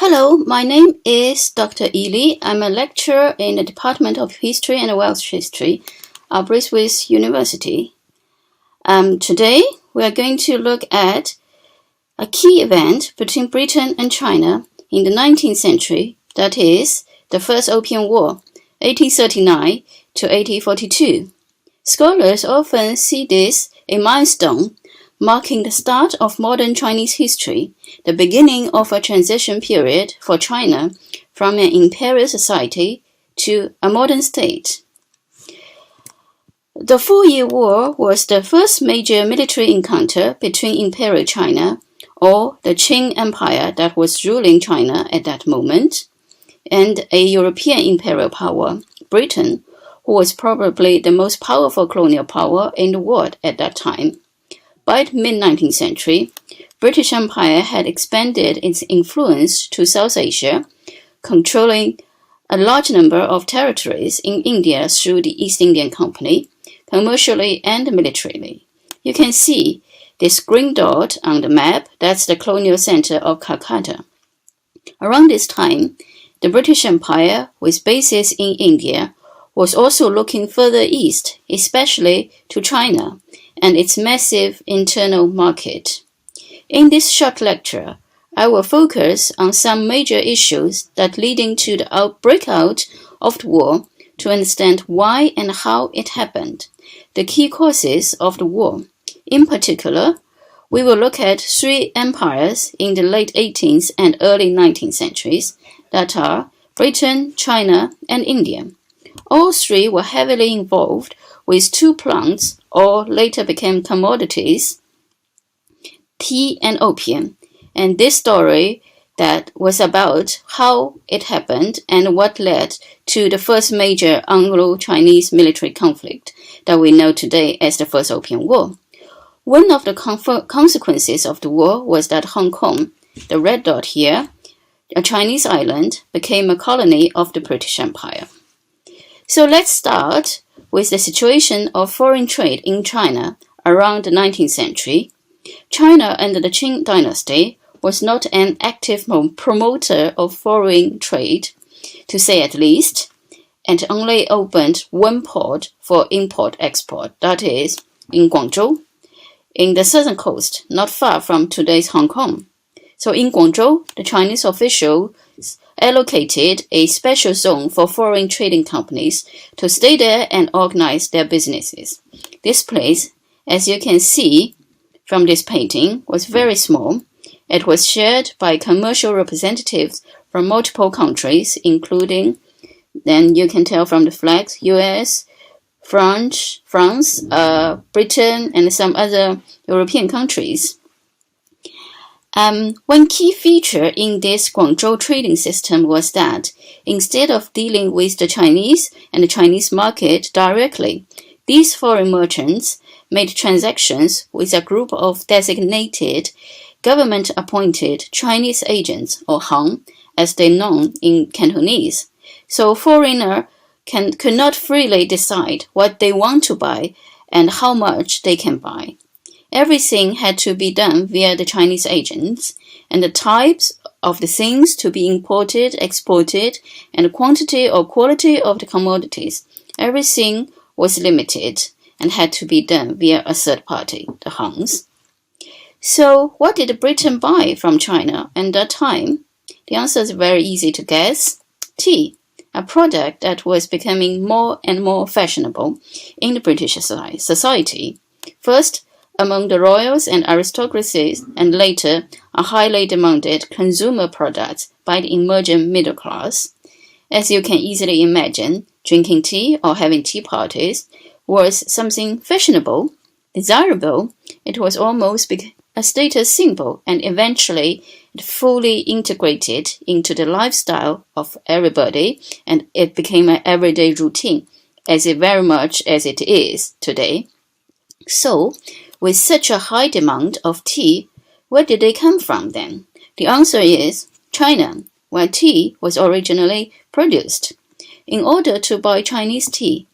Hello, my name is Dr. Ely. I'm a lecturer in the Department of History and Welsh History, Aberystwyth University. Today, we are going to look at a key event between Britain and China in the 19th century, that is, the First Opium War, 1839 to 1842. Scholars often see this a milestone marking the start of modern Chinese history, the beginning of a transition period for China from an imperial society to a modern state. The 4-Year War was the first major military encounter between Imperial China, or the Qing Empire that was ruling China at that moment, and a European imperial power, Britain, who was probably the most powerful colonial power in the world at that time. By the mid-19th century, British Empire had expanded its influence to South Asia, controlling a large number of territories in India through the East India Company, commercially and militarily. You can see this green dot on the map, that's the colonial center of Calcutta. Around this time, the British Empire, with bases in India, was also looking further east, especially to China and its massive internal market. In this short lecture, I will focus on some major issues that leading to the breakout of the war to understand why and how it happened, the key causes of the war. In particular, we will look at 3 empires in the late 18th and early 19th centuries that are Britain, China, and India. All 3 were heavily involved with 2 plants, or later became commodities, tea and opium, and this story that was about how it happened and what led to the first major Anglo-Chinese military conflict that we know today as the First Opium War. One of the consequences of the war was that Hong Kong, the red dot here, a Chinese island, became a colony of the British Empire. So let's start with the situation of foreign trade in China around the 19th century. China under the Qing dynasty was not an active promoter of foreign trade, to say at least, and only opened one port for import-export, that is, in Guangzhou, in the southern coast, not far from today's Hong Kong. So in Guangzhou, the Chinese officials allocated a special zone for foreign trading companies to stay there and organize their businesses. This place, as you can see from this painting, was very small. It was shared by commercial representatives from multiple countries, including, then you can tell from the flags, US, France, Britain, and some other European countries. One key feature in this Guangzhou trading system was that instead of dealing with the Chinese and the Chinese market directly, these foreign merchants made transactions with a group of designated government-appointed Chinese agents, or Han, as they're known in Cantonese. So foreigners could not freely decide what they want to buy and how much they can buy. Everything had to be done via the Chinese agents, and the types of the things to be imported, exported, and the quantity or quality of the commodities, everything was limited and had to be done via a third party, the Hans. So what did Britain buy from China at that time? The answer is very easy to guess. Tea, a product that was becoming more and more fashionable in the British society. First, among the royals and aristocracies, and later a highly demanded consumer product by the emerging middle class. As you can easily imagine, drinking tea or having tea parties was something fashionable, desirable. It was almost a status symbol, and eventually it fully integrated into the lifestyle of everybody, and it became an everyday routine, as very much as it is today. So, with such a high demand of tea, where did they come from then? The answer is China, where tea was originally produced. In order to buy Chinese tea,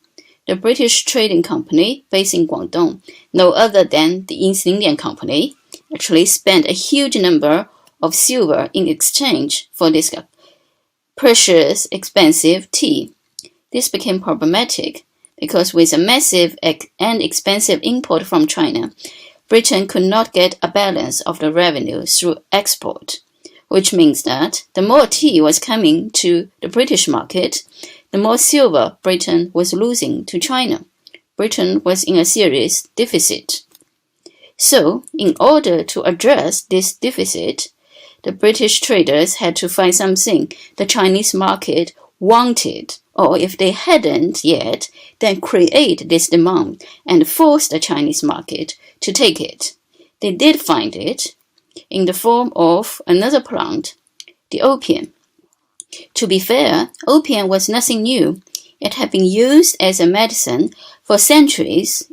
the British Trading Company, based in Guangdong, no other than the East India Company, actually spent a huge number of silver in exchange for this precious, expensive tea. This became problematic because with a massive and expensive import from China, Britain could not get a balance of the revenue through export, which means that the more tea was coming to the British market, the more silver Britain was losing to China. Britain was in a serious deficit. So, in order to address this deficit, the British traders had to find something the Chinese market wanted, or if they hadn't yet, then create this demand and force the Chinese market to take it. They did find it in the form of another plant, the opium. To be fair, opium was nothing new. It had been used as a medicine for centuries,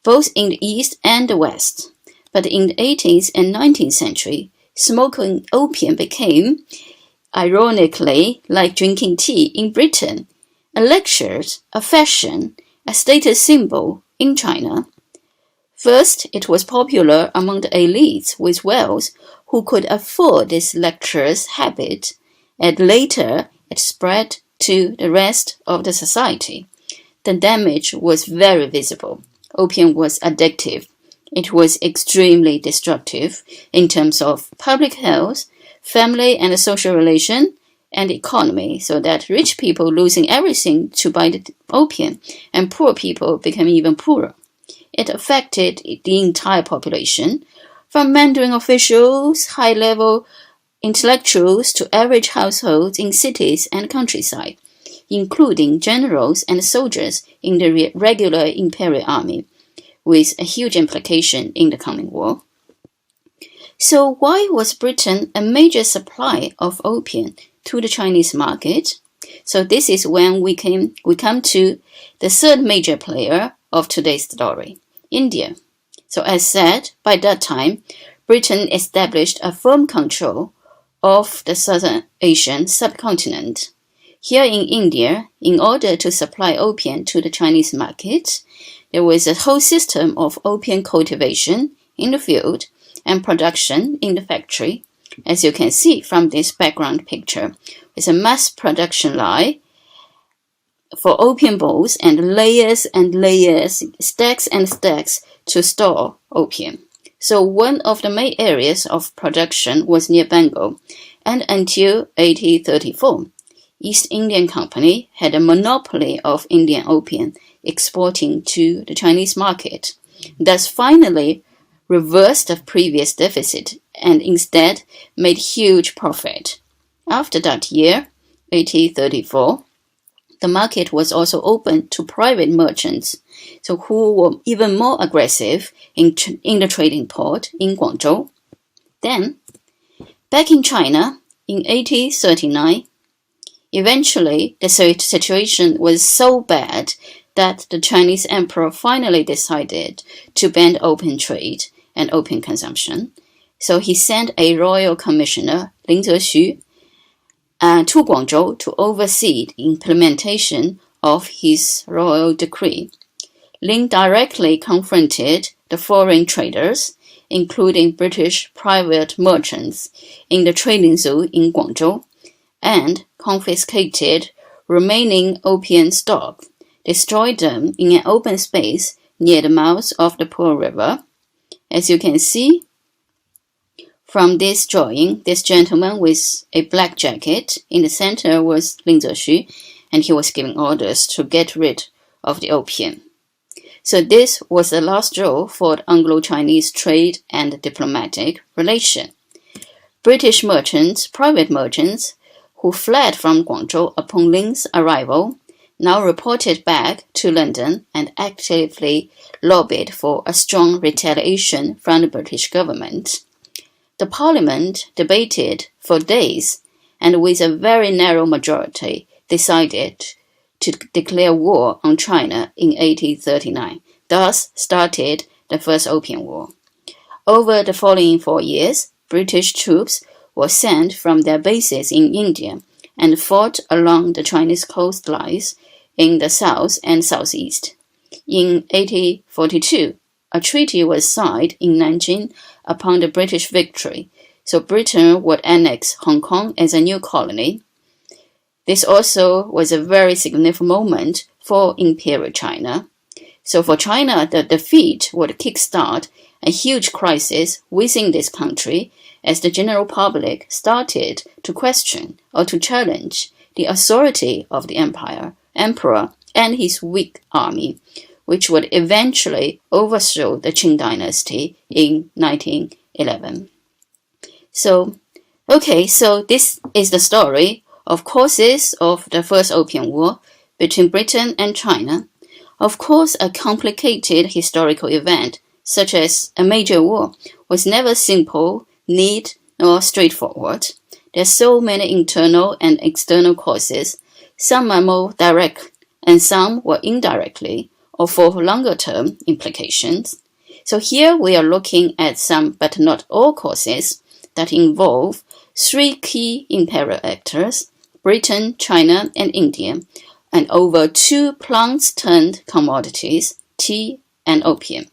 both in the East and the West. But in the 18th and 19th century, smoking opium became, ironically, like drinking tea in Britain, a luxury, a fashion, a status symbol in China. First, it was popular among the elites with wealth who could afford this luxurious habit, and later it spread to the rest of the society. The damage was very visible. Opium was addictive. It was extremely destructive in terms of public health, family and social relation, and economy, so that rich people losing everything to buy the opium, and poor people became even poorer. It affected the entire population, from Mandarin officials, high-level intellectuals to average households in cities and countryside, including generals and soldiers in the regular imperial army, with a huge implication in the coming war. So why was Britain a major supplier of opium to the Chinese market? So this is when we come to the third major player of today's story, India. So as said, by that time, Britain established a firm control of the Southern Asian subcontinent. Here in India, in order to supply opium to the Chinese market, there was a whole system of opium cultivation in the field and production in the factory, as you can see from this background picture, with a mass production line for opium balls and layers, stacks and stacks to store opium. So one of the main areas of production was near Bengal, and until 1834, East Indian Company had a monopoly of Indian opium exporting to the Chinese market, thus finally reversed the previous deficit and instead made huge profit. After that year, 1834, the market was also open to private merchants, so who were even more aggressive in the trading port in Guangzhou. Then, back in China, in 1839, eventually the situation was so bad that the Chinese emperor finally decided to ban opium trade and opium consumption. So he sent a royal commissioner, Lin Zexu, to Guangzhou to oversee the implementation of his royal decree. Lin directly confronted the foreign traders, including British private merchants, in the trading zone in Guangzhou, and confiscated remaining opium stock, destroyed them in an open space near the mouth of the Pearl River. As you can see from this drawing, this gentleman with a black jacket, in the center was Lin Zexu, and he was giving orders to get rid of the opium. So this was the last straw for the Anglo-Chinese trade and diplomatic relation. British merchants, private merchants, who fled from Guangzhou upon Lin's arrival, now reported back to London and actively lobbied for a strong retaliation from the British government. The Parliament debated for days and with a very narrow majority decided to declare war on China in 1839, thus started the First Opium War. Over the following 4 years, British troops were sent from their bases in India and fought along the Chinese coastlines in the south and southeast. In 1842, a treaty was signed in Nanjing upon the British victory, So Britain would annex Hong Kong as a new colony. This also was a very significant moment for Imperial China. So for China, the defeat would kickstart a huge crisis within this country as the general public started to question or to challenge the authority of the emperor and his weak army, which would eventually overthrow the Qing dynasty in 1911. So this is the story of causes of the First Opium War between Britain and China. Of course, a complicated historical event, such as a major war, was never simple, neat, nor straightforward. There are so many internal and external causes. Some are more direct, and some were indirectly, or for longer-term implications. So here we are looking at some, but not all, causes that involve three key imperial actors, Britain, China, and India, and over two plants-turned commodities, tea and opium.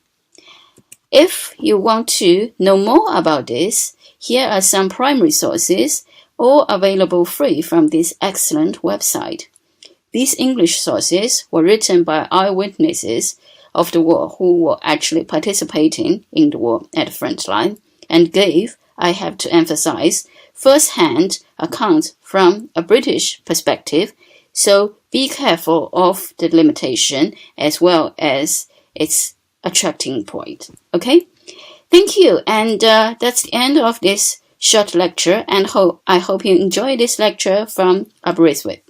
If you want to know more about this, here are some primary sources, all available free from this excellent website. These English sources were written by eyewitnesses of the war who were actually participating in the war at the front line and gave, I have to emphasize, first-hand accounts from a British perspective, so be careful of the limitation as well as its attracting point. Okay? Thank you, and that's the end of this short lecture, and I hope you enjoy this lecture from Aberystwyth.